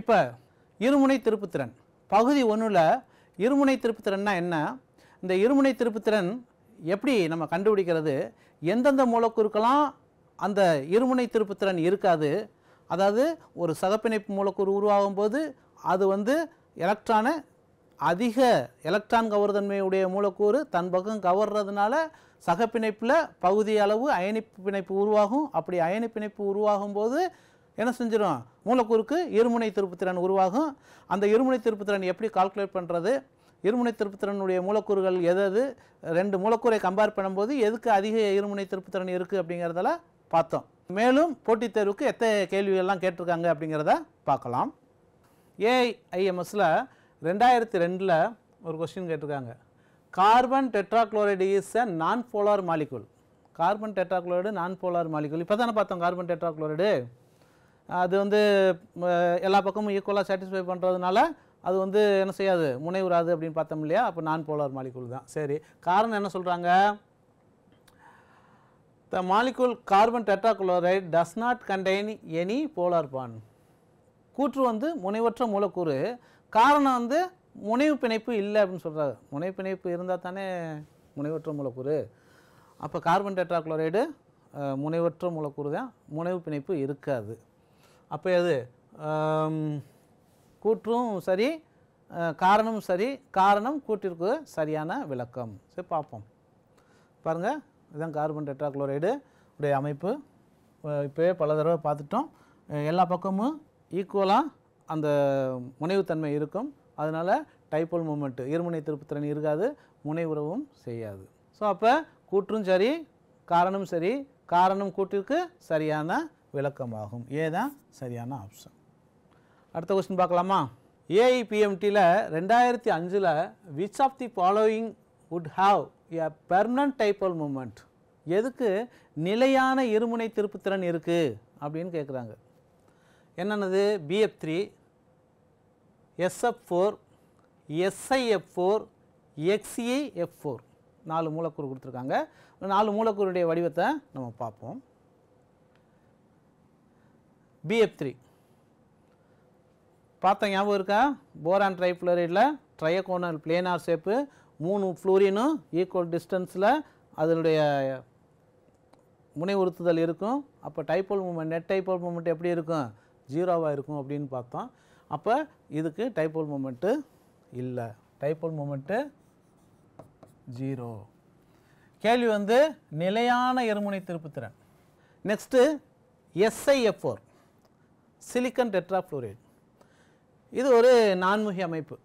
இப்போ இருமுனை திருப்புத்திறன் பகுதி 1ல் இருமுனை திருப்புத்திறன்னா என்ன, இந்த இருமுனை திருப்புத்திறன் எப்படி நம்ம கண்டுபிடிக்கிறது, எந்தெந்த மூலக்கூறுக்கெல்லாம் அந்த இருமுனை திருப்புத்திறன் இருக்காது, அதாவது ஒரு சகப்பிணைப்பு மூலக்கூறு உருவாகும் போது அது எலக்ட்ரானை அதிக எலக்ட்ரான் கவர்தன்மையுடைய மூலக்கூறு தன் பக்கம் கவர்றதுனால சகப்பிணைப்பில் பகுதி அளவு அயனி பிணைப்பு உருவாகும். அப்படி அயனி பிணைப்பு உருவாகும் போது என்ன செஞ்சிடும், மூலக்கூறுக்கு இருமுனை திருப்புத்திறன் உருவாகும். அந்த இருமுனை திருப்புத்திறன் எப்படி கால்குலேட் பண்ணுறது, இருமுனை திருப்புத்திறனுடைய மூலக்கூறுகள் எது, ரெண்டு மூலக்கூறை கம்பேர் பண்ணும்போது எதுக்கு அதிக இருமுனை திருப்புத்திறன் இருக்குது அப்படிங்கிறதெல்லாம் பார்த்தோம். மேலும் போட்டித் தேர்வுக்கு எத்தனை கேள்விகள்லாம் கேட்டிருக்காங்க அப்படிங்கிறத பார்க்கலாம். ஏஐஎம்எஸில் 2002 ஒரு கொஸ்டின் கேட்டிருக்காங்க. கார்பன் டெட்ராக்ளோரைடு இஸ் அ நான் போலார் மாலிகுல். கார்பன் டெட்ராக்ளோரைடு நான் போலார் மாலிகுல் இப்போ தானே பார்த்தோம். கார்பன் டெட்ராக்ளோரைடு அது எல்லா பக்கமும் ஈக்குவலாக சாட்டிஸ்ஃபை பண்ணுறதுனால அது என்ன செய்யாது, முனைவுறாது அப்படின்னு பார்த்தோம் இல்லையா. அப்போ நான் போலார் மாலிகுல் தான். சரி, காரணம் என்ன சொல்கிறாங்க, the molecule carbon tetrachloride does not contain any polar bond. கூற்று முனைவற்ற மூலக்கூறு, காரணம் முனைவு பிணைப்பு இல்லை அப்படின்னு சொல்கிறாங்க. முனைவு பிணைப்பு இருந்தால் தானே முனைவற்ற மூலக்கூறு. அப்போ கார்பன் டெட்ராக்ளோரைடு முனைவற்ற மூலக்கூறு தான், முனைவு பிணைப்பு இருக்காது. அப்போ எது கூற்றும் சரி, காரணமும் சரி, காரணம் கூற்றிற்கு சரியான விளக்கம். சரி பார்ப்போம். பாருங்கள், இதுதான் கார்பன் டெட்ராக்ளோரைடு உடைய அமைப்பு. இப்போவே பல தடவை பார்த்துட்டோம். எல்லா பக்கமும் ஈக்குவலாக அந்த முனைவுத்தன்மை இருக்கும். அதனால் டைபோல் மூமெண்ட்டு இருமுனை திருப்புத்திறன் இருக்காது, முனைவுறவும் செய்யாது. ஸோ அப்போ கூற்றும் சரி, காரணம் சரி, காரணம் கூற்றிற்கு சரியான விளக்கமாகும். ஏதான் சரியான ஆப்ஷன். அடுத்த கொஸ்டின் பார்க்கலாமா. ஏஐபிஎம்டியில் 2005 which of the following would have a permanent dipole moment. எதுக்கு நிலையான இருமுனை திருப்புத்திறன் இருக்குது அப்படின்னு கேட்குறாங்க. என்னென்னது, BF3, SF4, SiF4, XeF4 4 மூலக்கூறு கொடுத்துருக்காங்க. 4 மூலக்கூறுடைய வடிவத்தை நம்ம பார்ப்போம். BF3 பார்த்த ஞாபகம் இருக்கா, போரான் ட்ரைஃப்ளோரைடில் ட்ரையகோனல் பிளேனார் ஷேப்பு, 3 ஃப்ளூரினும் ஈக்குவல் டிஸ்டன்ஸில் அதனுடைய முனைவுறுத்துதல் இருக்கும். அப்போ dipole moment, net dipole moment எப்படி இருக்கும், 0வாக இருக்கும் அப்படின்னு பார்த்தோம். அப்போ இதுக்கு டைபோல் மூமெண்ட்டு இல்லை, டைபோல் மூமெண்ட்டு 0. கேள்வி நிலையான இருமுனை திருப்புத்திறன். Next SiF4 silicon tetrafluoride. இது ஒரு நான்முகி அமைப்பு.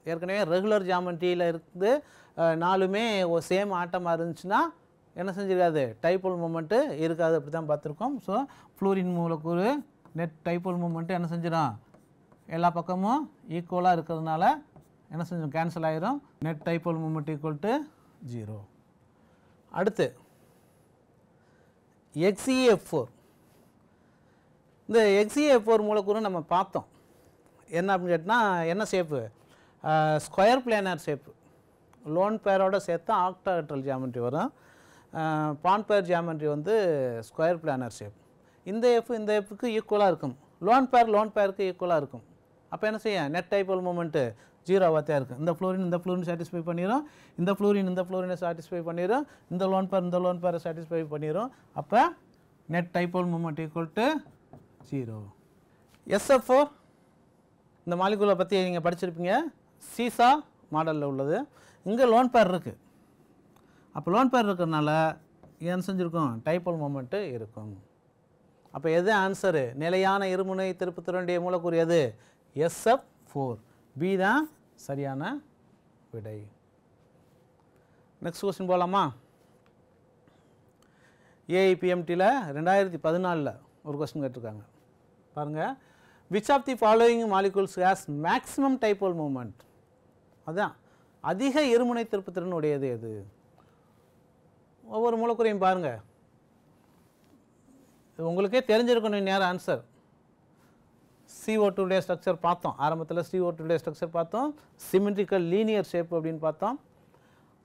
ஏற்கனவே ரெகுலர் ஜாமெண்ட்ரியில் இருந்து 4மே சேம் ஆட்டமாக இருந்துச்சுன்னா என்ன செஞ்சிருக்காது, டைபோல் மூமெண்ட்டு இருக்காது. அப்படி தான் பார்த்துருக்கோம். ஸோ ஃப்ளூரின் மூலக்கூறு நெட் டைபோல் மூமெண்ட்டு என்ன செஞ்சிடும், எல்லா பக்கமும் ஈக்குவலாக இருக்கிறதுனால என்ன செஞ்சிடும், கேன்சல் ஆகிரும். Net dipole moment equal to 0. அடுத்து XeF4. இந்த XeF4 மூலக்கூறு நம்ம பார்த்தோம். என்ன அப்படின்னு கேட்டால் என்ன shape, square planar shape. Loan பேரோட சேர்த்தா ஆக்டாஹெட்ரல் ஜியாமெட்ரி வரும். பான் பேர் ஜியாமெட்ரி ஸ்கொயர் பிளானர் ஷேப். இந்த இந்த எஃப்க்கு ஈக்குவலாக இருக்கும். லோன் பேருக்கு ஈக்குவலாக இருக்கும். அப்போ என்ன செய்ய, நெட் டைபோல் மூமெண்ட்டு 0வாக தான் இருக்கும். இந்த ஃப்ளூரின் சாட்டிஸ்ஃபை பண்ணிடும், இந்த ஃப்ளூரினை சாட்டிஸ்ஃபை பண்ணிடும், இந்த லோன் பேரை சாட்டிஸ்ஃபை பண்ணிடும். அப்போ net dipole moment equal to 0. SF4 இந்த மாலிகுலை பற்றி நீங்கள் படிச்சிருப்பீங்க, சீசா மாடலில் உள்ளது. இங்கே லோன் பேர் இருக்குது. அப்போ லோன் பேர் இருக்கிறதுனால என்ன செஞ்சுருக்கும், டைபோல் மூமெண்ட்டு இருக்கும். அப்போ எது ஆன்சரு, நிலையான இருமுனை திருப்புத்திறனுடைய மூலக்கூறு எது, SF4. பி தான் சரியான விடை. நெக்ஸ்ட் கொஸ்டின் போகலாமா. ஏஐபிஎம்டியில் 2014 ஒரு கொஸ்டின் கேட்டிருக்காங்க. பாருங்கள், which of the following molecules has maximum dipole moment. அதான் அதிக இருமுனை திருப்புத்திறன் உடையது எது. ஒவ்வொரு மூலக்கூறையும் பாருங்கள், உங்களுக்கே தெரிஞ்சிருக்கணும் நேரம் ஆன்சர். CO2 உடைய ஸ்ட்ரக்சர் பார்த்தோம். ஆரம்பத்தில் CO2 உடைய ஸ்ட்ரக்சர் பார்த்தோம். சிமெட்ரிக்கல் லீனியர் ஷேப் அப்படின்னு பார்த்தோம்.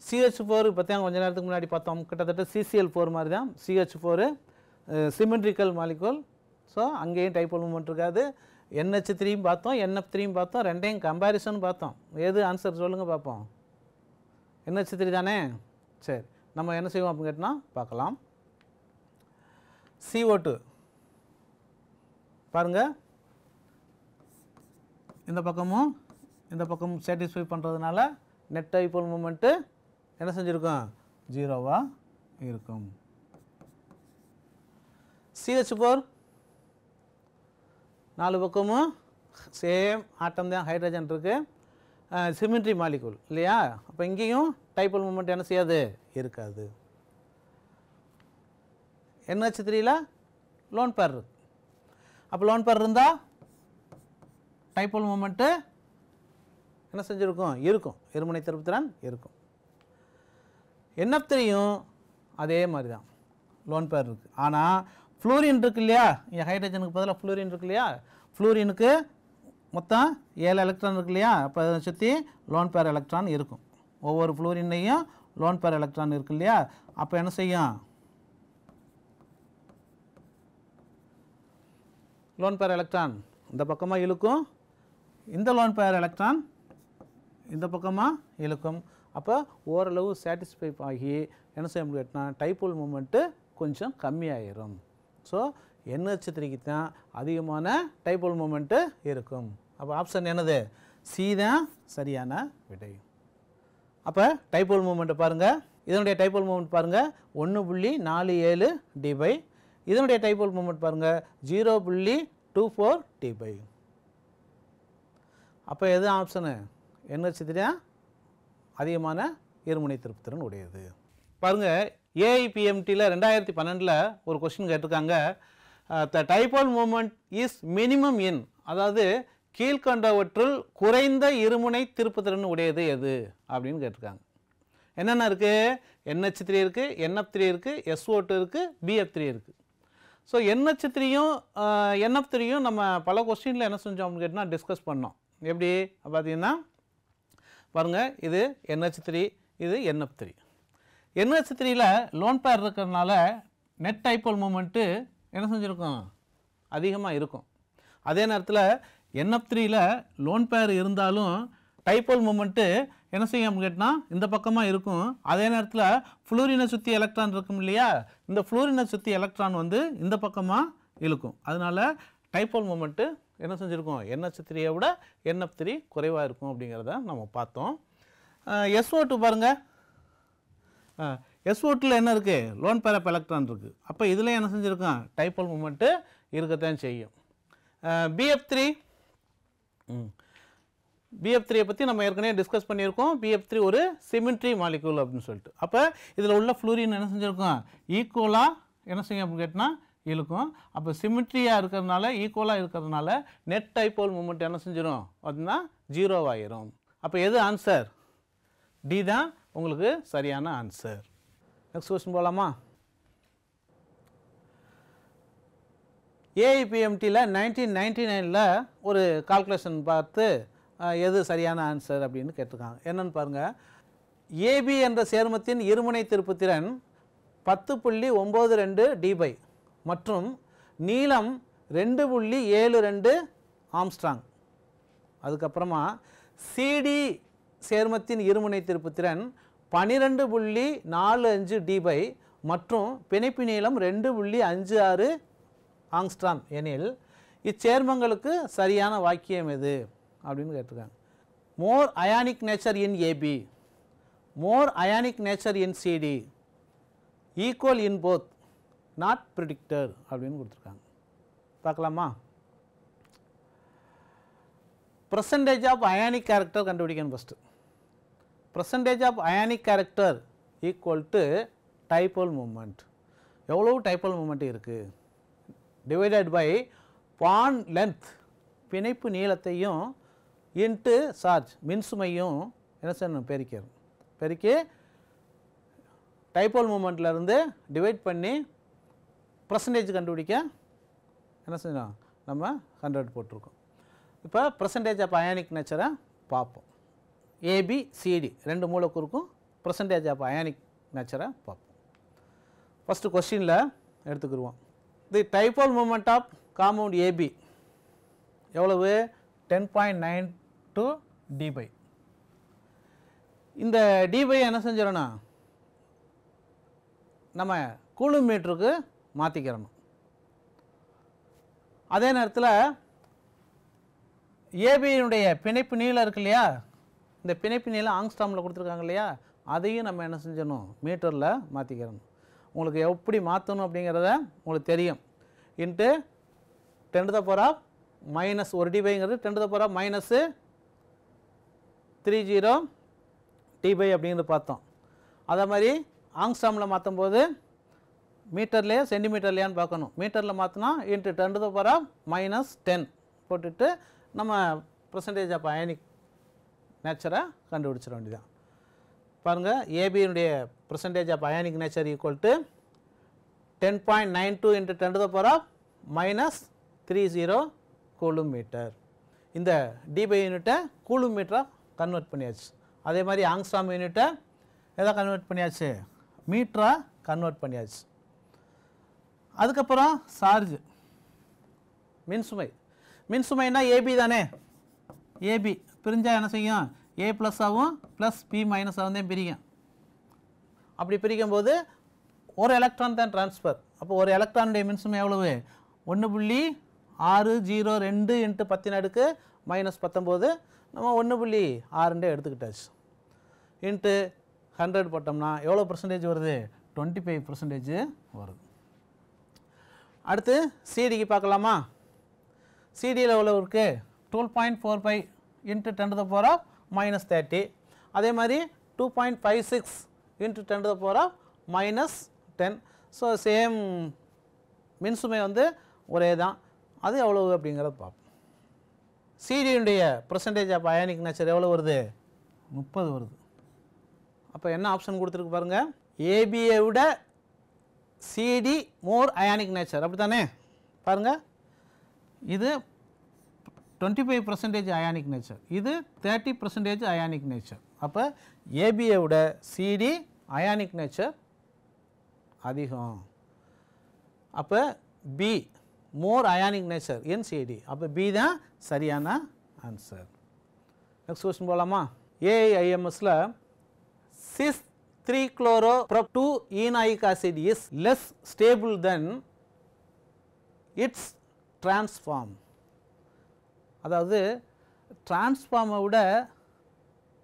CH4 பற்றி கொஞ்ச நேரத்துக்கு முன்னாடி பார்த்தோம். கிட்டத்தட்ட CCl4 மாதிரி தான். CH4 symmetrical molecule. ஸோ அங்கேயும் டைபோல் மூமெண்ட் இருக்காது. NH3 பார்த்தோம், NF3 பார்த்தோம், ரெண்டையும் கம்பேரிசன் பார்த்தோம். எது ஆன்சர் சொல்லுங்கள் பார்ப்போம். NH3 தானே? சரி, நம்ம என்ன செய்வோம் அப்படின்னு கேட்டால் பார்க்கலாம். CO2 பாருங்கள், இந்த பக்கமும் சாட்டிஸ்ஃபை பண்ணுறதுனால நெட் டைபோல் மூமெண்ட்டு என்ன செஞ்சுருக்கோம்? 0வா இருக்கும். CH4 4 பக்கமும் சேம் ஆட்டம் தான், ஹைட்ரஜன் இருக்குது, சிமெட்ரி மாலிகூல் இல்லையா? அப்போ இங்கேயும் டைபோல் மூமெண்ட் என்ன செய்யாது? இருக்காது. NH3ல லோன் பேர் இருக்கு. அப்போ லோன் பேர் இருந்தால் டைபோல் மூமெண்ட்டு என்ன செஞ்சுருக்கும்? இருக்கும், இருமுனை திருப்புத்திறன் இருக்கும். NF3யும் அதே மாதிரி தான், லோன் பேர் இருக்குது. ஆனால் ஃப்ளூரின் இருக்கு இல்லையா? இங்கே ஹைட்ரஜனுக்கு பதிலாக ஃப்ளூரின் இருக்கு இல்லையா? ஃப்ளூரினுக்கு மொத்தம் 7 எலக்ட்ரான் இருக்கு இல்லையா? அப்போ அதை சுற்றி லோன் பேர் எலக்ட்ரான் இருக்கும். ஒவ்வொரு ஃப்ளூரின்லையும் லோன் பேர் எலக்ட்ரான் இருக்கு இல்லையா? அப்போ என்ன செய்யும்? லோன் பேர் எலக்ட்ரான் இந்த பக்கமாக இழுக்கும், இந்த லோன் பேர் எலக்ட்ரான் இந்த பக்கமாக இழுக்கும். அப்போ ஓரளவு சாட்டிஸ்ஃபை ஆகி என்ன செய்ய முடியும்னா டைபோல் மூமெண்ட்டு கொஞ்சம் கம்மியாயிரும். ஸோ NH3க்கு தான் அதிகமான டைபோல் மூமெண்ட்டு இருக்கும். அப்போ ஆப்ஷன் என்னது? சி தான் சரியான விடை. அப்போ டைபோல் மூமெண்ட்டை பாருங்கள், இதனுடைய டைபோல் மூமெண்ட் பாருங்கள் 1.47 dB, இதனுடைய டைபோல் மூமெண்ட் பாருங்கள் 0.24 dB. அப்போ எது ஆப்ஷனு? NH3 அதிகமான இருமுனை திருப்புத்திறன் உடையது. பாருங்கள், AIPMTல 2012 ஒரு கொஸ்டின் கேட்டிருக்காங்க. The dipole moment is minimum in, அதாவது கீழ்கண்டவற்றுள் குறைந்த இருமுனை திருப்புத்திறன் உடையது எது அப்படின்னு கேட்டிருக்காங்க. என்னென்ன இருக்குது? NH3 இருக்குது, NF3 இருக்குது, SO2 இருக்குது, BF3 இருக்குது. ஸோ NH3யும் NF3யும் நம்ம பல கொஸ்டினில் என்ன செஞ்சோம் அப்படின்னு கேட்டால் டிஸ்கஸ் பண்ணோம். எப்படி பார்த்தீங்கன்னா பாருங்கள், இது NH3, இது NF3. NH3ல லோன் பேர் இருக்கிறதுனால நெட் டைபோல் மூமெண்ட்டு என்ன செஞ்சுருக்கும்? அதிகமாக இருக்கும். அதே நேரத்தில் NF3ல லோன் பேர் இருந்தாலும் டைபோல் மூமெண்ட்டு என்ன செய்யும் அப்படின்னு கேட்டால் இந்த பக்கமாக இருக்கும். அதே நேரத்தில் ஃப்ளூரினை சுற்றி எலக்ட்ரான் இருக்கும் இல்லையா? இந்த ஃப்ளூரினை சுற்றி எலக்ட்ரான் வந்து இந்த பக்கமாக இழுக்கும். அதனால் டைபோல் மூமெண்ட்டு என்ன செஞ்சுருக்கோம்? NH3யை விட NF3 குறைவாக இருக்கும் அப்படிங்கிறத நம்ம பார்த்தோம். SO2 பாருங்கள், SO2ல என்ன இருக்குது? லோன் பேர் ஆஃப் எலக்ட்ரான் இருக்குது. அப்போ இதில் என்ன செஞ்சுருக்கோம்? டைபோல் மூமெண்ட்டு இருக்கத்தான் செய்யும். BF3 பற்றி நம்ம ஏற்கனவே டிஸ்கஸ் பண்ணியிருக்கோம். BF3 ஒரு சிமெட்ரி மாலிகூல் அப்படின்னு சொல்லிட்டு. அப்போ இதில் உள்ள ஃப்ளூரின் என்ன செஞ்சுருக்கோம்? ஈக்குவலாக என்ன செய்யும் அப்படின்னு கேட்டால் இழுக்கும். அப்போ சிமெட்ரியாக இருக்கிறதுனால, ஈக்குவலாக இருக்கிறதுனால நெட் டைபோல் மூமெண்ட் என்ன செஞ்சிடும் அப்படின்னா 0 ஆயிரும். அப்போ எது ஆன்சர்? டி தான் உங்களுக்கு சரியான ஆன்சர். நெக்ஸ்ட் கொஸ்டின் போகலாமா? AIPMTல 1999ல் ஒரு கால்குலேஷன் பார்த்து எது சரியான ஆன்சர் அப்படின்னு கேட்டிருக்காங்க. என்னன்னு பாருங்கள், AB என்ற சேர்மத்தின் இருமுனை திருப்புத்திறன் 10.92 dB மற்றும் நீளம் 2.72 ஆம்ஸ்ட்ராங். அதுக்கப்புறமா CD சேர்மத்தின் இருமுனை திருப்புத்திறன் 12.45 dB மற்றும் பிணைப்பு நீளம் 2.56 ஆங்ஸ்ட்ராம் எனில் இச்சேர்மங்களுக்கு சரியான வாக்கியம் எது அப்படின்னு கேட்டிருக்காங்க. More ionic nature in AB, more ionic nature in CD, equal in both, not predicted அப்படின்னு கொடுத்துருக்காங்க. பார்க்கலாமா? பர்சன்டேஜ் ஆஃப் அயானிக் கேரக்டர் கண்டுபிடிக்கணும் first. Percentage of ionic character equal to dipole moment. எவ்வளோ டைபோல் மூமெண்ட் இருக்குது டிவைடட் பை பாண்ட் லென்த், பிணைப்பு நீளத்தையும் into charge, மின்சுமையும் என்ன செய்யணும்? பெருக்கணும். பெருக்கி டைபோல் மூமெண்ட்லேருந்து டிவைட் பண்ணி பர்சன்டேஜ் கண்டுபிடிக்க என்ன செய்யணும்? நம்ம 100 போட்டிருக்கோம். இப்போ பர்சன்டேஜ் ஆஃப் அயானிக் நேச்சரை பார்ப்போம். ABCD ரெண்டு மூலக்கூறுக்கும் பர்சன்டேஜ் ஆஃப் அயானிக் நேச்சரை பார்ப்போம். ஃபஸ்ட்டு கொஸ்டினில் எடுத்துக்கிடுவோம். The dipole moment of compound AB எவ்வளவு 10.92 dB. இந்த dB என்ன செஞ்சிடணும், நம்ம கூலும் மீட்டருக்கு மாற்றிக்கிறணும். அதே நேரத்தில் ஏபியினுடைய பிணைப்பு நீளம் இருக்கு இல்லையா, இந்த பிணைப்பு நீளம் ஆங்ஸ்ட்ராமில் கொடுத்துருக்காங்க இல்லையா, அதையும் நம்ம என்ன செஞ்சிடணும், மீட்டரில் மாற்றிக்கிறணும். உங்களுக்கு எப்படி மாற்றணும் அப்படிங்கிறத உங்களுக்கு தெரியும். இன்ட்டு 10⁻⁻⁻, ஒரு dBங்கிறது 10⁻⁻−30 dB அப்படிங்கிறது பார்த்தோம். அதே மாதிரி ஆங்ஸ்ட்ராமில் மாற்றும் போது மீட்டர்லேயே சென்டிமீட்டர்லையான்னு பார்க்கணும். மீட்டரில் மாற்றினா இன்ட்டு 10⁻−10 போட்டுட்டு நம்ம பர்சன்டேஜ் ஆஃப் அயானிக் நேச்சரை கண்டுபிடிச்சிட வேண்டியதான். பாருங்கள், ஏபியினுடைய percentage of ionic nature equal to 10.92 × 10⁻−30 coulomb meter. இந்த dB யூனிட்டை கூலும் மீட்டராக கன்வெர்ட் பண்ணியாச்சு. அதே மாதிரி ஆங்ஸ்ட்ராம் யூனிட்டை எதை கன்வெர்ட் பண்ணியாச்சு, மீட்டராக கன்வெர்ட் பண்ணியாச்சு. அதுக்கப்புறம் சார்ஜ், மின்சுமை. மின்சுமைனா ஏபி தானே, ஏபி பிரிஞ்சால் என்ன செய்யும், ஏ ப்ளஸ் ஆகும் ப்ளஸ் பி மைனஸ் ஆகும் தான் பிரிக்கும். அப்படி பிரிக்கும் போது ஒரு எலக்ட்ரான் தான் ட்ரான்ஸ்ஃபர். அப்போ ஒரு எலக்ட்ரானுடைய மின்சுமை எவ்வளவு, 1.602 × 10⁻−19 நம்ம 1.62 எடுத்துக்கிட்டாச்சு. இன்ட்டு 100 போட்டோம்னா எவ்வளோ பர்சன்டேஜ் வருது, 25% வருது. அடுத்து சிடிக்கு பார்க்கலாமா. சிடியில் எவ்வளோ இருக்குது, 12.45 × 10⁻−30. அதே மாதிரி 2.56 × 10⁻−10. ஸோ சேம் மின்சுமை வந்து ஒரே தான். அது எவ்வளவு அப்படிங்கிறத பார்ப்போம். சிடியுடைய பர்சன்டேஜ் ஆஃப் அயானிக் நேச்சர் எவ்வளோ வருது, 30 வருது. அப்போ என்ன ஆப்ஷன் கொடுத்துருக்கு பாருங்கள், ஏபியை விட சிடி மோர் அயானிக் நேச்சர், அப்படி தானே. பாருங்கள், இது 25% அயானிக் நேச்சர், இது 30% அயானிக் நேச்சர். அப்போ ஏபியை விட சிடி அயானிக் நேச்சர் அதிகம். அப்போ B more ionic nature in CD. அப்போ பி தான் சரியான ஆன்சர். நெக்ஸ்ட் கொஸ்டின் போகலாமா. ஏஐஎம்எஸில் cis 3-chloro-2-enoic acid is less stable than its transform. அதாவது டிரான்ஸ்ஃபார்மை விட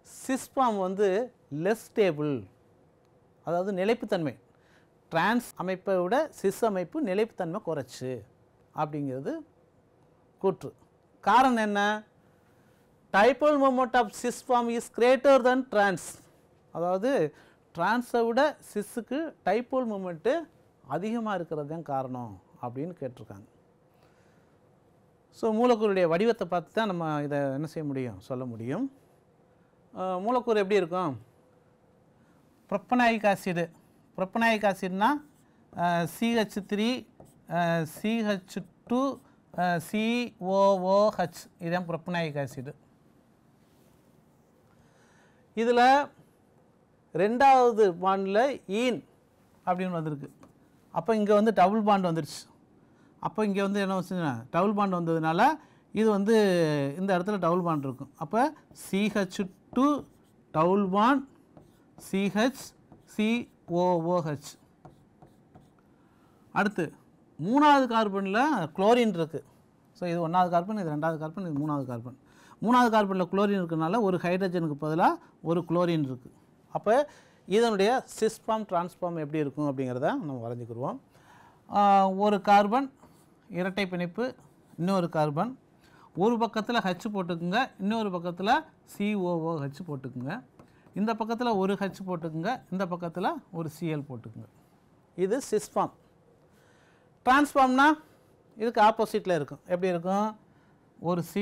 சிஸ்ஃபார்ம் வந்து லெஸ் ஸ்டேபிள், அதாவது நிலைப்புத்தன்மை. டிரான்ஸ் அமைப்பை விட சிஸ் அமைப்பு நிலைப்புத்தன்மை குறைச்சு அப்படிங்கிறது கூற்று. காரணம் என்ன, dipole moment of cis form is greater than trans. அதாவது டிரான்ஸை விட சிஸ்ஸுக்கு டைபோல் மொமெண்ட்டு அதிகமாக இருக்கிறது தான் காரணம் அப்படின்னு கேட்டிருக்காங்க. ஸோ மூலக்கூறுடைய வடிவத்தை பார்த்து தான் நம்ம இதை என்ன செய்ய முடியும், சொல்ல முடியும். மூலக்கூறு எப்படி இருக்கும், ப்ரொப்பனாயிக் ஆசிடு. ப்ரொப்பனாயிக் ஆசிட்னா CH3 CH2 COOH, இதுதான் ப்ரொப்பனாயிக் ஆசிடு. இதில் ரெண்டாவது பாண்டில் ஈன் அப்படின்னு வந்திருக்கு. அப்போ இங்கே வந்து டபுள் பாண்ட் வந்துடுச்சு. அப்போ இங்கே வந்து என்ன வச்சுன்னா டபுள் பாண்ட் வந்ததுனால இது வந்து இந்த இடத்துல டபுள் பாண்ட் இருக்கும். அப்போ CH2 double bond CH COOH. அடுத்து மூணாவது கார்பனில் குளோரின் இருக்குது. ஸோ இது ஒன்றாவது கார்பன், இது ரெண்டாவது கார்பன், இது மூணாவது கார்பன். மூணாவது கார்பனில் குளோரின் இருக்கிறதுனால ஒரு ஹைட்ரஜனுக்கு பதிலாக ஒரு குளோரின் இருக்குது. அப்போ இதனுடைய சிஸ்ஃபார்ம் டிரான்ஸ்ஃபார்ம் எப்படி இருக்கும் அப்படிங்கிறத நம்ம வரைஞ்சிக்கிடுவோம். ஒரு கார்பன் இரட்டை பிணைப்பு, இன்னொரு கார்பன், ஒரு பக்கத்தில் H போட்டுக்குங்க, இன்னொரு பக்கத்தில் COOH போட்டுக்குங்க. இந்த பக்கத்தில் ஒரு H போட்டுக்குங்க, இந்த பக்கத்தில் ஒரு Cl போட்டுக்குங்க. இது சிஸ்ஃபார்ம். டிரான்ஸ்ஃபார்ம்னா இதுக்கு ஆப்போசிட்டில் இருக்கும். எப்படி இருக்கும், ஒரு C,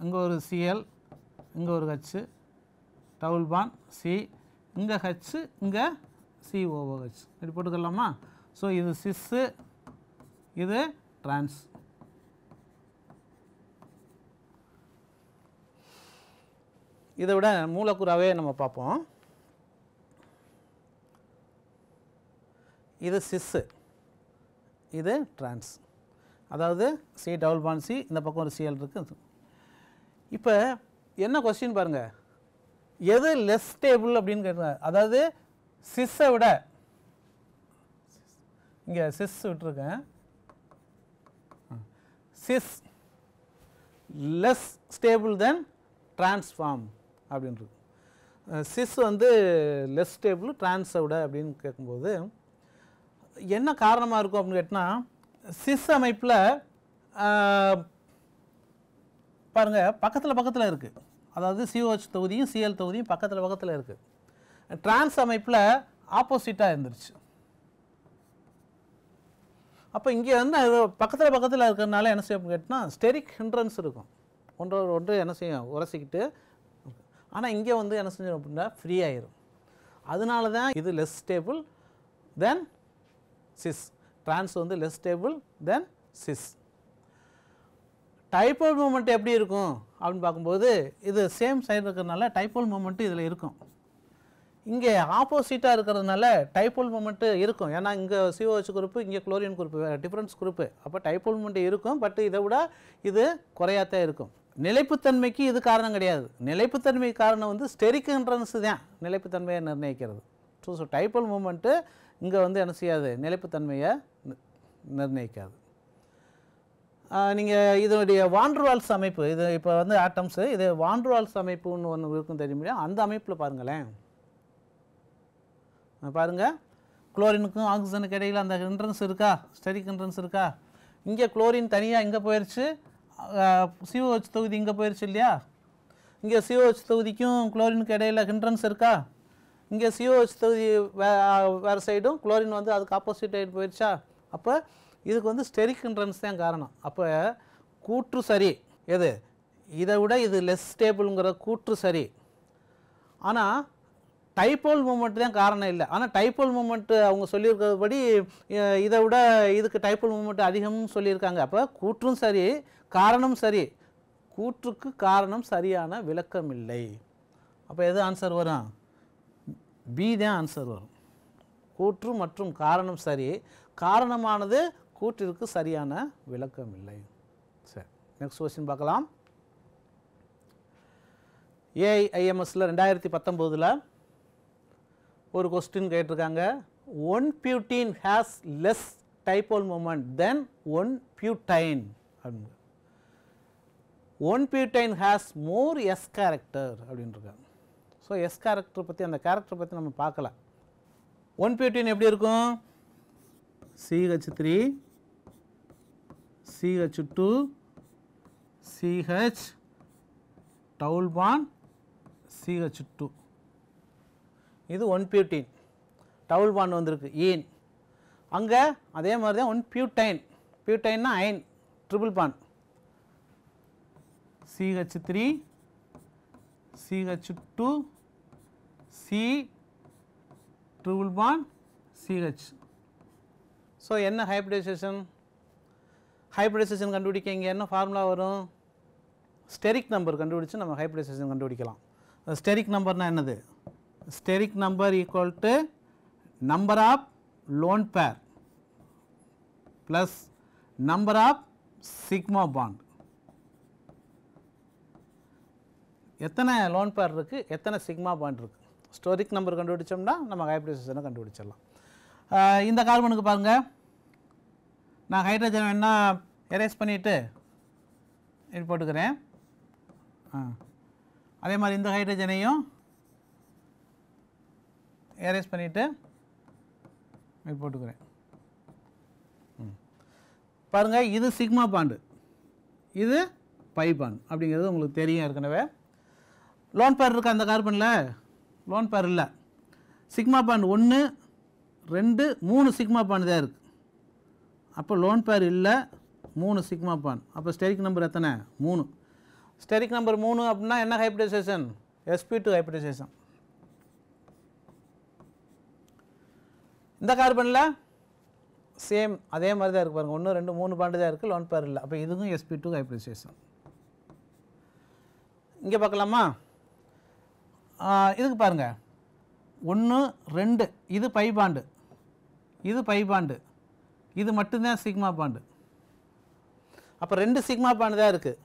இங்கே ஒரு Cl, இங்கே ஒரு H, டபுள் பாண்ட் C, இங்கே H, இங்கே COOH, இப்படி போட்டுக்கலாமா. ஸோ இது சிஸ்ஸு, இது டிரான்ஸ். இதை விட மூலக்கூறாவே நம்ம பார்ப்போம். இது சிஸ்ஸு, இது டிரான்ஸ். அதாவது சி டபுள் பாண்ட் சி, இந்த பக்கம் ஒரு சிஎல் இருக்குது. இப்போ என்ன கொஸ்டின் பாருங்கள், எது லெஸ் ஸ்டேபிள் அப்படின்னு கேட்குறாங்க. அதாவது சிஸ்ஸை விட, இங்கே சிஸ் விட்டுருக்கேன், சிஸ் லெஸ் ஸ்டேபிள் தென் டிரான்ஸ்ஃபார்ம் அப்படின்றது. சிஸ் வந்து லெஸ் ஸ்டேபிள் டிரான்ஸை விட அப்படின்னு கேட்கும்போது என்ன காரணமாக இருக்கும் அப்படின்னு கேட்டால், சிஸ் அமைப்பில் பாருங்கள் பக்கத்தில் பக்கத்தில் இருக்குது. அதாவது COH தொகுதியும் Cl தொகுதியும் பக்கத்தில் பக்கத்தில் இருக்குது. டிரான்ஸ் அமைப்பில் ஆப்போசிட்டாக இருந்துருச்சு. அப்போ இங்கே வந்து பக்கத்தில் பக்கத்தில் இருக்கிறதுனால என்ன செய்யும் கேட்டால் ஸ்டெரிக் ஹிண்ட்ரன்ஸ் இருக்கும், ஒன்றோடு ஒன்று என்ன செய்யும் உரசிக்கிட்டு. ஆனால் இங்கே வந்து என்ன செஞ்சோம் அப்படின்னா ஃப்ரீ ஆயிரும். அதனால தான் இது less stable than cis. Trans வந்து less stable than cis. Dipole moment எப்படி இருக்கும் அப்படின்னு பார்க்கும்போது இது சேம் சைடு இருக்கிறதுனால டைபோல் மூமெண்ட்டு இதில் இருக்கும். இங்கே ஆப்போசிட்டாக இருக்கிறதுனால டைபோல் மூமெண்ட்டு இருக்கும். ஏன்னா இங்கே COH குரூப்பு, இங்கே குளோரின் குரூப்பு, டிஃப்ரென்ஸ் குரூப்பு. அப்போ டைபோல் மூமெண்ட் இருக்கும், பட் இதை விட இது குறையாத்தான் இருக்கும். நிலைப்புத்தன்மைக்கு இது காரணம் கிடையாது. நிலைப்புத்தன்மைக்கு காரணம் வந்து ஸ்டெரிக் ஹிண்ட்ரன்ஸ் தான் நிலைப்புத்தன்மையை நிர்ணயிக்கிறது. ஸோ டைபோல் மூமெண்ட்டு இங்கே வந்து என்ன செய்யாது, நிலைப்புத்தன்மையை நிர்ணயிக்காது. நீங்கள் இதனுடைய வான் டெர் வால்ஸ் அமைப்பு, இது இப்போ வந்து ஆட்டம்ஸு, இது வான் டெர் வால்ஸ் அமைப்புன்னு ஒன்று இருக்கும் தெரியுமா, அந்த அமைப்பில் பாருங்களேன். பாருங்கள், குளோரினுக்கும் ஆக்சிஜனுக்கு இடையில் அந்த ஹிண்ட்ரன்ஸ் இருக்கா, ஸ்டெரிக் ஹிண்ட்ரன்ஸ் இருக்கா. இங்கே குளோரின் தனியாக இங்கே போயிடுச்சு, COH தொகுதி இங்கே போயிடுச்சு இல்லையா. இங்கே COH தொகுதிக்கும் குளோரினுக்கு இடையில் ஹிண்ட்ரன்ஸ் இருக்கா. இங்கே COH தொகுதி வேறு சைடும், குளோரின் வந்து அதுக்கு ஆப்போசிட் சைடு போயிடுச்சா. அப்போ இதுக்கு வந்து ஸ்டெரிக் ஹிண்ட்ரன்ஸ் தான் காரணம். அப்போ கூற்று சரி எது, இதை விட இது லெஸ் ஸ்டேபிள்ங்கிற கூற்று சரி. ஆனால் டைபோல் மூமெண்ட் தான் காரணம் இல்லை. ஆனால் டைபோல் மூமெண்ட்டு அவங்க சொல்லியிருக்கிறபடி இதை விட இதுக்கு டைபோல் மூமெண்ட் அதிகம்னு சொல்லியிருக்காங்க. அப்போ கூற்றும் சரி, காரணம் சரி. கூற்றுக்கு காரணம் சரியான விளக்கம் இல்லை. அப்போ எது ஆன்சர் வரும், பி தான் ஆன்சர் வரும். கூற்று மற்றும் காரணம் சரி, காரணமானது கூற்றிற்கு சரியான விளக்கம் இல்லை. சரி, நெக்ஸ்ட் கொஸ்டின் பார்க்கலாம். AIMSல 2019 ஒரு கொஸ்டின் கேட்டிருக்காங்க. 1 has less dipole moment than 1 butyne. 1 butyne has more S character அப்படின்றாங்க. ஸோ எஸ் கேரக்டர் பற்றி, அந்த கேரக்டர் பற்றி நம்ம பார்க்கல. 1 பியூட்டைன் எப்படி இருக்கும், CH3 CH2 CH towel bond CH2. இது 1 பியூட்டைன், டவுல் பாண்ட் வந்திருக்கு ஈன். அங்கே அதே மாதிரி தான் 1 பியூட்டைன். பியூட்டைன்னா அயன், triple bond CH3 CH2 C triple bond CH. So என்ன ஹைப்ரிடைசேஷன், ஹைப்ரிடைசேஷன் கண்டுபிடிக்க இங்கே என்ன ஃபார்முலா வரும், ஸ்டெரிக் நம்பர் கண்டுபிடிச்சு நம்ம ஹைப்ரிடைசேஷன் கண்டுபிடிக்கலாம். ஸ்டெரிக் நம்பர்னா என்னது, steric number equal to number of lone pair plus number of sigma bond. எத்தனை லோன் பேர் இருக்குது, எத்தனை சிக்மா பாண்ட் இருக்குது. ஸ்டெரிக் நம்பர் கண்டுபிடிச்சோம்னா நம்ம ஹைப்ரிடைசேஷனை கண்டுபிடிச்சிடலாம். இந்த கார்பனுக்கு பாருங்கள், நான் ஹைட்ரஜன் வேணா எரேஸ் பண்ணிவிட்டு இது போட்டுக்கிறேன். அதே மாதிரி இந்த ஹைட்ரஜனையும் எரேஸ் பண்ணிவிட்டு இது போட்டுக்கிறேன். பாருங்கள், இது சிக்மா பாண்டு, இது பை பாண்ட் அப்படிங்கிறது உங்களுக்கு தெரியும் ஏற்கனவே. லோன் பேர் இருக்குது அந்த கார்பனில், லோன் பேர் இல்லை. சிக்மா பாண்ட் 1 2 3 சிக்மா பாண்ட் தான் இருக்குது. அப்போ லோன் பேர் இல்லை, 3 சிக்மா பாண்ட். அப்போ ஸ்டெரிக் நம்பர் எத்தனை, 3. ஸ்டெரிக் நம்பர் 3 அப்படின்னா என்ன ஹைப்ரிடைசேஷன், sp2 ஹைப்ரிடைசேஷன். இந்த கார்பனில் சேம் அதே மாதிரி தான் இருக்குது பாருங்கள், 1 2 3 பாண்டு தான் இருக்குது, லோன் பேர் இல்லை. அப்போ இதுக்கும் sp2 ஹைப்ரிடைசேஷன். இங்கே பார்க்கலாமா, இதுக்கு பாருங்கள் 1 2 இது பை பாண்டு, இது பை பாண்டு, இது மட்டும்தான் சிக்மா பாண்டு. அப்போ 2 சிக்மா பாண்ட் தான் இருக்குது.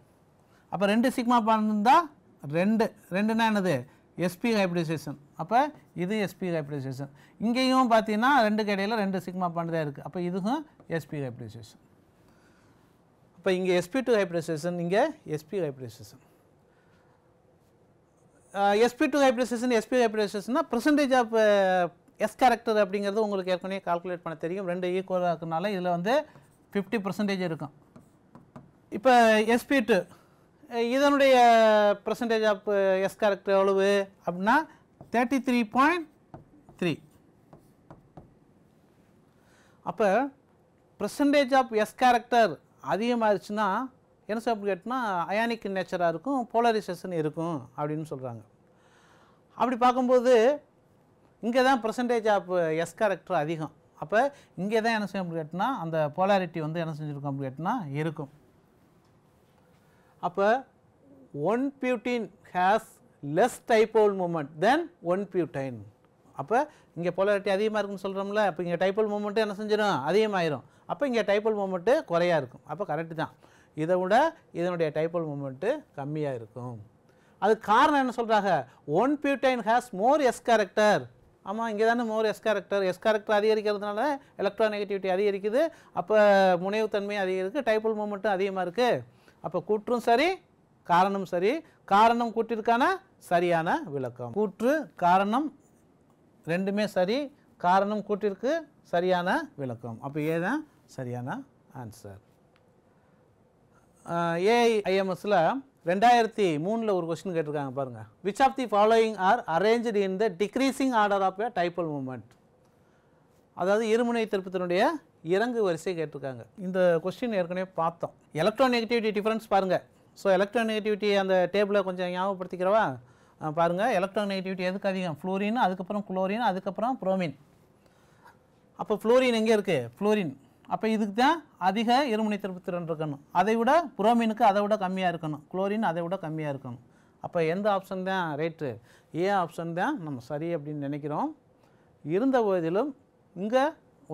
அப்போ 2 சிக்மா பாண்ட் இருந்தால் ரெண்டுனா என்னது sp ஹைப்ரிடைசேஷன். அப்போ இது sp ஹைப்ரிடைசேஷன். இங்கேயும் பார்த்தீங்கன்னா 2க்கு இடையில் 2 சிக்மா பாண்ட் தான் இருக்குது. அப்போ இதுவும் sp ஹைப்ரிடைசேஷன். அப்போ இங்கே sp2 ஹைப்ரிடைசேஷன், இங்கே sp hybridization. sp2 hybridization sp ஹைப்ரிடைசேஷன்னா பெர்சன்டேஜ் ஆஃப் எஸ் கேரக்டர் அப்படிங்கிறது உங்களுக்கு ஏற்கனவே கால்குலேட் பண்ண தெரியும். 2 ஈக்குவலாக இருக்கிறனால இதில் வந்து 50% இருக்கும். இப்போ sp2 இதனுடைய பெர்சன்டேஜ் ஆஃப் எஸ் கேரக்டர் எவ்வளவு அப்படின்னா 33.3. அப்போ பெர்சன்டேஜ் ஆஃப் எஸ் கேரக்டர் அதிகமாகிடுச்சுன்னா என்ன சாப்பிட்டு கேட்டால் அயானிக் நேச்சராக இருக்கும், போலரைசேஷன் இருக்கும் அப்படின்னு சொல்கிறாங்க. அப்படி பார்க்கும்போது இங்கே தான் பெர்சன்டேஜ் ஆஃப் எஸ் கேரக்டர் அதிகம். அப்போ இங்கே தான் என்ன செய்ய அப்படி கேட்டினா அந்த போலாரிட்டி வந்து என்ன செஞ்சுருக்கோம் அப்படி கேட்டினா இருக்கும். அப்போ 1-butene has less dipole moment than 1-butene. அப்போ இங்கே போலாரிட்டி அதிகமாக இருக்குன்னு சொல்கிறோம்ல, அப்போ இங்கே டைப்போல் மூமெண்ட்டு என்ன செஞ்சிடும் அதிகமாகிடும். அப்போ இங்கே டைப்போல் மூமெண்ட்டு குறையாக இருக்கும். அப்போ கரெக்டு தான், இதை விட இதனுடைய டைப்போல் மூமெண்ட்டு கம்மியாக இருக்கும். அதுக்கு காரணம் என்ன சொல்கிறாங்க, 1-butene has more s character. ஆமாம், இங்கே தானே மோர் எஸ் கேரக்டர் அதிகரிக்கிறதுனால எலக்ட்ரானெகட்டிவிட்டி அதிகரிக்குது. அப்போ முனைவுத்தன்மை அதிகரிக்குது, டைப்போல் மூமெண்ட்டும் அதிகமாக இருக்குது. அப்போ கூற்றும் சரி, காரணம் சரி. காரணம் கூற்றிற்கான சரியான விளக்கம். கூற்று காரணம் ரெண்டுமே சரி, காரணம் கூற்றிற்கு சரியான விளக்கம். அப்போ ஏ தான் சரியான ஆன்சர். ஏஐஎம்எஸில் 2003 ஒரு கொஸ்டின் கேட்டிருக்காங்க பாருங்க. Which of the following are arranged in the decreasing order of a dipole moment. அதாவது இருமுனை திருப்பத்தினுடைய இறங்கு வரிசை கேட்டிருக்காங்க. இந்த கொஸ்டின் ஏற்கனவே பார்த்தோம். எலக்ட்ரானெகட்டிவிட்டி டிஃபரன்ஸ் பாருங்கள். ஸோ எலக்ட்ரானெகட்டிவிட்டி அந்த டேபிளை கொஞ்சம் ஞாபகப்படுத்திக்கிறவா பாருங்கள். எலக்ட்ரானெகட்டிவிட்டி எதுக்கு அதிகம், ஃப்ளோரின், அதுக்கப்புறம் குளோரின், அதுக்கப்புறம் புரோமின். அப்போ ஃப்ளோரின் எங்கே இருக்குது, ஃப்ளோரின். அப்போ இதுக்கு தான் அதிக இருமுனை திருப்புத்திறன் இருக்கணும். அதை விட புரோமினுக்கு அதை விட கம்மியாக இருக்கணும், குளோரின் அதை விட கம்மியாக இருக்கணும். அப்போ எந்த ஆப்ஷன் தான் ரைட்டு, ஏ ஆப்ஷன் தான் நம்ம சரி அப்படின்னு நினைக்கிறோம். இருந்த போதிலும் இங்கே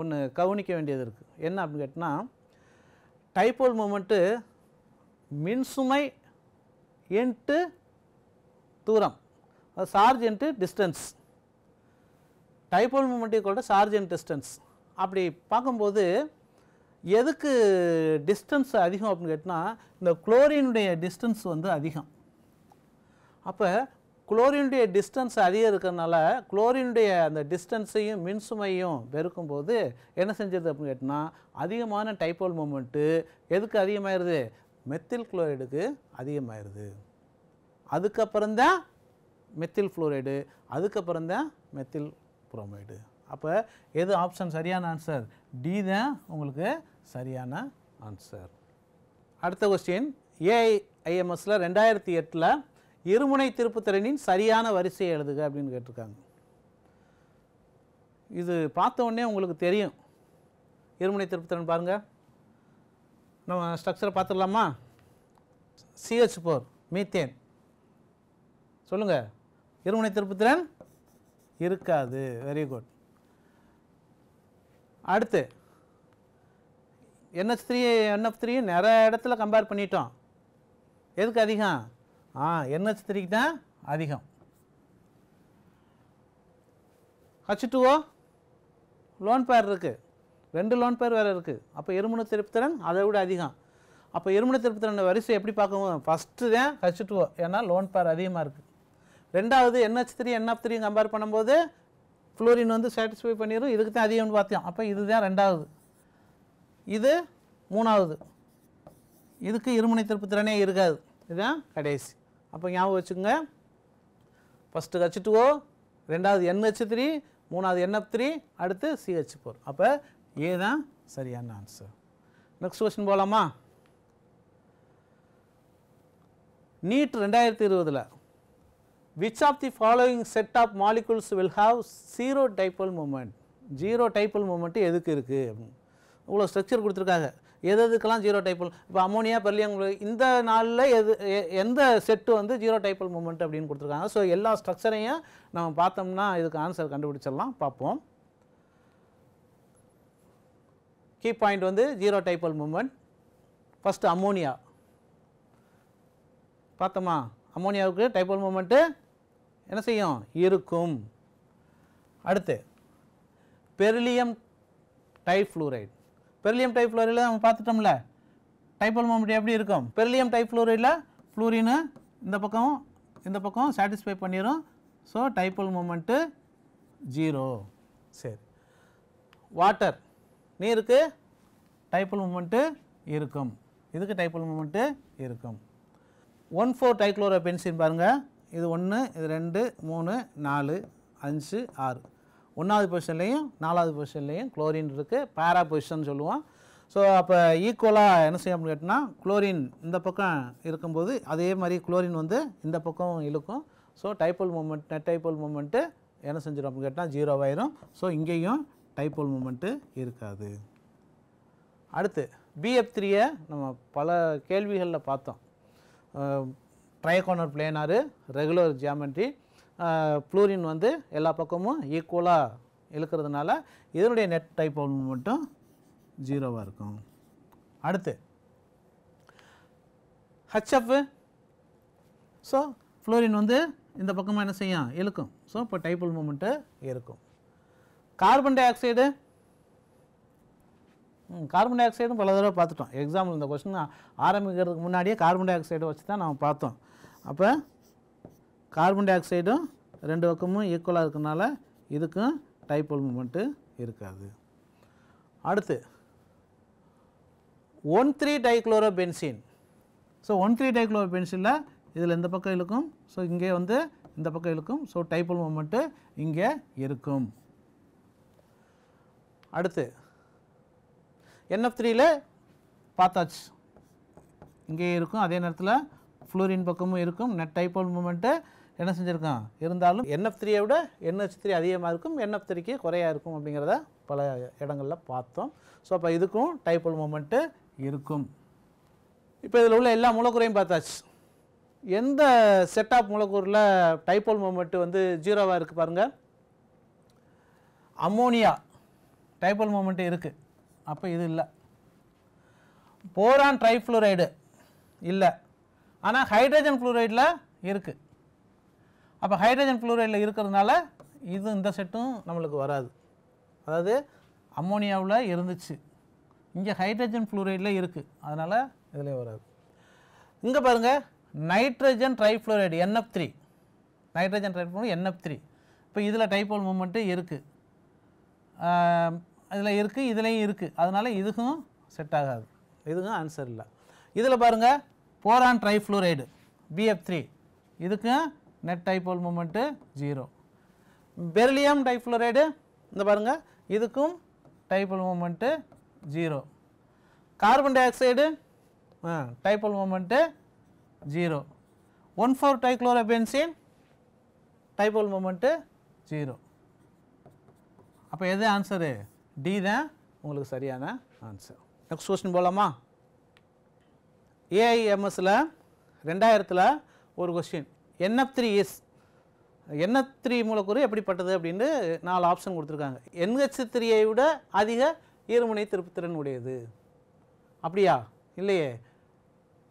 ஒன்று கவனிக்க வேண்டியது இருக்குது. என்ன அப்படின்னு கேட்டால், டைப்போல் மூமெண்ட்டு மின்சுமை இன்ட்டு தூரம், charge into distance. Dipole moment equal to charge and distance. அப்படி பார்க்கும்போது எதுக்கு டிஸ்டன்ஸ் அதிகம் அப்படின்னு கேட்டால், இந்த குளோரினுடைய டிஸ்டன்ஸ் வந்து அதிகம். அப்போ குளோரினுடைய டிஸ்டன்ஸ் அதிகம் இருக்கிறதுனால குளோரினுடைய அந்த டிஸ்டன்ஸையும் மின்சுமையும் பெருக்கும்போது என்ன செஞ்சது அப்படின்னு கேட்டால், அதிகமான டைப்போல் மூமெண்ட்டு எதுக்கு அதிகமாகிடுது, மெத்தில் குளோரைடுக்கு அதிகமாகிடுது. அதுக்கப்புறம்தான் மெத்தில் ஃப்ளோரைடு, அதுக்கப்புறம்தான் மெத்தில் புரோமைடு. அப்போ எது ஆப்ஷன் சரியான ஆன்சர், டி தான் உங்களுக்கு சரியான ஆன்சர். அடுத்த கொஸ்டின், ஏஐஎம்எஸில் 2008 இருமுனை திருப்புத்திறனின் சரியான வரிசையை எழுதுக அப்படின்னு கேட்டிருக்காங்க. இது பார்த்த உடனே உங்களுக்கு தெரியும். இருமுனை திருப்புத்திறன் பாருங்கள், நம்ம ஸ்ட்ரக்சரை பார்த்துடலாமா. CH4 மீத்தேன், சொல்லுங்கள், இருமுனை திருப்புத்திறன் இருக்காது. Very good. அடுத்து NH3 NF3 நிறைய இடத்துல கம்பேர் பண்ணிட்டோம். எதுக்கு அதிகம், NH3க்கு தான் அதிகம். H2O லோன் பேர் இருக்குது, 2 லோன் பேர் வேறு இருக்குது. அப்போ இருமுனை திருப்புத்திறன் அதை விட அதிகம். அப்போ இருமுனை திருப்புத்திறன் வரிசை எப்படி பார்க்கவும், ஃபஸ்ட்டு தான் H2O, ஏன்னா லோன் பேர் அதிகமாக இருக்குது. ரெண்டாவது NH3 NF3 கம்பேர் பண்ணும்போது ஃப்ளோரின் வந்து சாட்டிஸ்ஃபை பண்ணிடும், இதுக்கு தான் அதிகம்னு பார்த்தோம். அப்போ இதுதான் ரெண்டாவது, இது மூணாவது. இதுக்கு இருமுனை திருப்புத்திறனே இருக்காது, இதுதான் கடைசி. அப்போ ஞாபகம் வச்சுக்கோங்க, ஃபஸ்ட்டு H2O, ரெண்டாவது NH3, மூணாவது NF3, அடுத்து CH4. அப்போ ஏ தான் சரியான ஆன்சர். நெக்ஸ்ட் கொஸ்டின் போகலாமா. NEET 2020 which of the following set of molecules will have zero dipole moment. Zero dipole moment எதுக்கு இருக்குது அப்படின்னு இவ்வளோ ஸ்ட்ரக்சர் கொடுத்துருக்காங்க. எதுக்கெல்லாம் ஜீரோ டைப்போல், இப்போ அமோனியா பெர்லியம் இந்த நாளில் எந்த செட்டு வந்து ஜீரோ டைப்போல் மூமெண்ட் அப்படின்னு கொடுத்துருக்காங்க. ஸோ எல்லா ஸ்ட்ரக்சரையும் நம்ம பார்த்தோம்னா இதுக்கு ஆன்சர் கண்டுபிடிச்சிடலாம். பார்ப்போம். கீ பாயிண்ட் வந்து zero dipole moment. First ammonia பார்த்தோமா, அம்மோனியாவுக்கு டைபோல் மூமெண்ட்டு என்ன செய்யும், இருக்கும். அடுத்து பெரிலியம் டைஃப்ளூரைடு. பெரிலியம் டைஃப்ளூரைடில் நம்ம பார்த்துட்டோம்ல டைபோல் மூமெண்ட் எப்படி இருக்கும். பெரிலியம் டைஃப்ளூரைடில் ஃப்ளூரின் இந்த பக்கம் சாட்டிஸ்ஃபை பண்ணிடும். So dipole moment 0. சரி, வாட்டர் நீருக்கு டைபோல் மூமெண்ட்டு இருக்கும், இதுக்கு டைபோல் மூமெண்ட்டு இருக்கும். 1,4 டைக்ளோரோபென்சீன் பாருங்கள், இது 1 இது 2 3 4 5 6 1வது பொசிஷன்லேயும் 4வது பொசிஷன்லேயும் குளோரின் இருக்குது, பேரா பொசிஷன் சொல்லுவோம். ஸோ அப்போ ஈக்குவலாக என்ன செய்ய அப்படின்னு கேட்டால் குளோரின் இந்த பக்கம் இருக்கும்போது அதே மாதிரி குளோரின் வந்து இந்த பக்கம் இழுக்கும். So dipole moment net dipole moment என்ன செஞ்சிடும் அப்படின்னு கேட்டால் 0 ஆயிரும். ஸோ இங்கேயும் டைபோல் மூமெண்ட்டு இருக்காது. அடுத்து BF3 நம்ம பல கேள்விகளில் பார்த்தோம். ட்ரைகோனர் பிளேனாரு, ரெகுலர் ஜியாமெட்ரி, ஃப்ளூரின் வந்து எல்லா பக்கமும் ஈக்குவலாக இழுக்கிறதுனால இதனுடைய நெட் டைபோல் மூமெண்ட்டும் 0 இருக்கும். அடுத்து HF. ஸோ ஃப்ளூரின் வந்து இந்த பக்கமாக என்ன செய்யும், இழுக்கும். ஸோ இப்போ டைபோல் மூமெண்ட்டு இருக்கும். கார்பன் டை ஆக்சைடு, கார்பன் டை ஆக்சைடும் பல தடவை பார்த்துட்டோம். எக்ஸாம்பிள் இந்த கொஸ்டின் ஆரம்பிக்கிறதுக்கு முன்னாடியே கார்பன் டை ஆக்சைடை வச்சு தான் நம்ம பார்த்தோம். அப்போ கார்பன் டை ஆக்சைடும் 2 பக்கமும் ஈக்குவலாக இருக்கனால இதுக்கும் டைபோல் மூமெண்ட்டு இருக்காது. அடுத்து 1,3 டைக்ளோரோபென்சீன். ஸோ 1,3 டைக்ளோரோபென்சீனில் இதில் இந்த பக்கம் இழுக்கும், ஸோ இங்கே வந்து இந்த பக்கம் இழுக்கும். ஸோ டைபோல் மூமெண்ட்டு இங்கே இருக்கும். அடுத்து NF3ல் பார்த்தாச்சு, இங்கே இருக்கும். அதே நேரத்தில் ஃப்ளூரின் பக்கமும் இருக்கும். நெட் டைபோல் மூமெண்ட்டு என்ன செஞ்சுருக்கோம் இருந்தாலும் NF3 விட NH3 அதிகமாக இருக்கும், NF3க்கு குறையாக இருக்கும் அப்படிங்கிறத பல இடங்களில் பார்த்தோம். ஸோ அப்போ இதுக்கும் டைபோல் மூமெண்ட்டு இருக்கும். இப்போ இதில் உள்ள எல்லா மூலக்கூறையும் பார்த்தாச்சு. எந்த செட் ஆஃப் மூலக்கூறில் டைபோல் மூமெண்ட்டு வந்து 0வாக இருக்குது பாருங்கள். அம்மோனியா டைபோல் மூமெண்ட்டு இருக்குது, அப்போ இது இல்லை. போரான் ட்ரைஃப்ளூரைடு இல்லை, ஆனால் ஹைட்ரஜன் ஃப்ளூரைடில் இருக்குது. அப்போ ஹைட்ரஜன் ஃப்ளூரைடில் இருக்கிறதுனால இது இந்த செட்டும் நம்மளுக்கு வராது. அதாவது அம்மோனியாவில் இருந்துச்சு, இங்கே ஹைட்ரஜன் ஃப்ளூரைடில் இருக்குது, அதனால் இதில் வராது. இங்கே பாருங்கள், nitrogen trifluoride NF3, nitrogen trifluoride NF3. இப்போ இதில் டைபோல் மூமெண்ட்டு இருக்குது, இதில் இருக்குது, இதுலேயும் இருக்குது, அதனால் இதுக்கும் செட் ஆகாது, இதுக்கும் ஆன்சர் இல்லை. இதில் பாருங்கள், போரான் ட்ரைஃப்ளூரைடு BF3, இதுக்கும் net dipole moment 0. Beryllium difluoride இந்த பாருங்கள், இதுக்கும் dipole moment 0. Carbon dioxide dipole moment 0. 1,4 dichlorobenzene dipole moment 0. அப்போ எது ஆன்சரு? டி தான் உங்களுக்கு சரியான ஆன்சர். நெக்ஸ்ட் கொஸ்டின் போகலாமா? AIMSல 2000 ஒரு கொஸ்டின், NF3 இஸ், NF3 மூலக்கூறு எப்படிப்பட்டது அப்படின்னு 4 ஆப்ஷன் கொடுத்துருக்காங்க. NH3 விட அதிக ஈர்முனை திருப்புத்திறன் உடையது. அப்படியா? இல்லையே,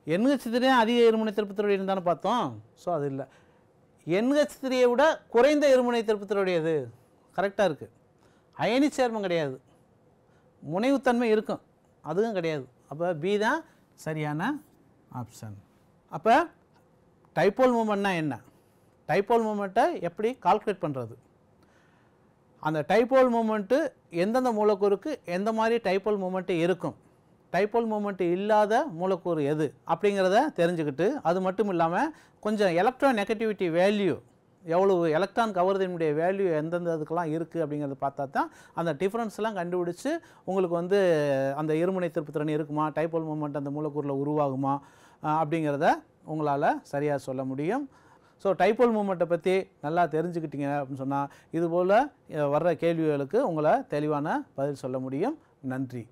NH3 அதிக இருமுனை திருப்புத்திறன் தானே பார்த்தோம். ஸோ அது இல்லை. NH3 விட குறைந்த இருமுனை திருப்புத்திறனுடையது கரெக்டாக இருக்குது. அயனி சேர்மம் கிடையாது, முனைவுத்தன்மை இருக்கும், அதுவும் கிடையாது. அப்போ பி தான் சரியான ஆப்ஷன். அப்போ டைபோல் மூமெண்ட்னா என்ன, டைபோல் மூமெண்ட்டை எப்படி கால்குலேட் பண்ணுறது, அந்த டைபோல் மூமெண்ட்டு எந்தெந்த மூலக்கூறுக்கு எந்த மாதிரி டைபோல் மூமெண்ட்டு இருக்கும், டைபோல் மூமெண்ட் இல்லாத மூலக்கூறு எது அப்படிங்கிறத தெரிஞ்சுக்கிட்டு, அது மட்டும் இல்லாமல் கொஞ்சம் எலக்ட்ரோ நெகட்டிவிட்டி வேல்யூ, எவ்வளவு எலக்ட்ரான் கவர்தனுடைய வேல்யூ எந்தெந்த இதுக்கெல்லாம் இருக்குது அப்படிங்கிறத பார்த்தா தான் அந்த டிஃப்ரென்ஸ்லாம் கண்டுபிடிச்சி உங்களுக்கு வந்து அந்த இருமுனை திருப்புத்திறன் இருக்குமா, டைபோல் மூமெண்ட் அந்த மூலக்கூறில் உருவாகுமா அப்படிங்கிறத உங்களால் சரியாக சொல்ல முடியும். ஸோ டைபோல் மூமெண்ட்டை பற்றி நல்லா தெரிஞ்சுக்கிட்டீங்க அப்படின்னு சொன்னால் இதுபோல் வர்ற கேள்விகளுக்கு உங்களை தெளிவான பதில் சொல்ல முடியும். நன்றி.